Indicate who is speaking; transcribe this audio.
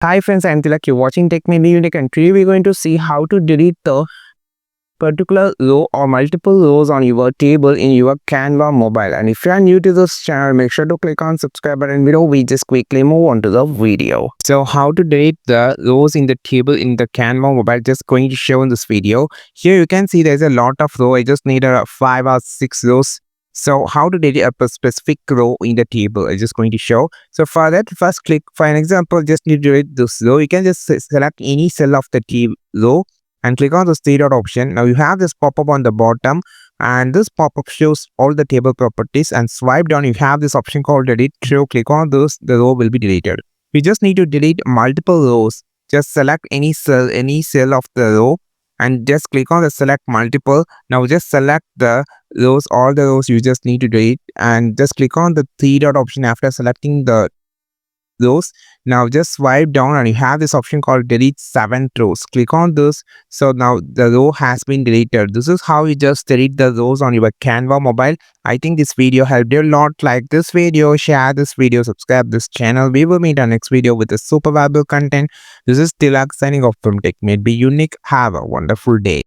Speaker 1: Hi friends, I'm Tilak. You're watching Tech Maybe Unique, and today we're going to see how to delete the particular row or multiple rows on your table in your Canva mobile. And if you are new to this channel, make sure to click on subscribe button below. We just quickly move on to the video. So how to delete the rows in the table in the Canva mobile, just going to show in this video. Here you can see there's a lot of row. I just need 5 or 6 rows. So how to delete a specific row in the table, I'm just going to show. So for that, first click, for an example, just need to delete this row. You can just select any cell of the row and click on the three dot option. Now you have this pop-up on the bottom, and this pop-up shows all the table properties, and swipe down, you have this option called delete. So click on this, the row will be deleted. We just need to delete multiple rows. Just select any cell of the row and just click on the select multiple. Now just select the rows, all the rows you just need to delete, and just click on the three dot option after selecting the rows. Now just swipe down and you have this option called delete 7 rows. Click on this. So now the row has been deleted. This is how you just delete the rows on your Canva mobile. I think this video helped you a lot. Like this video, share this video, subscribe this channel. We will meet our next video with a super valuable content. This is Tilak signing off from Tech Made Be Unique. Have a wonderful day.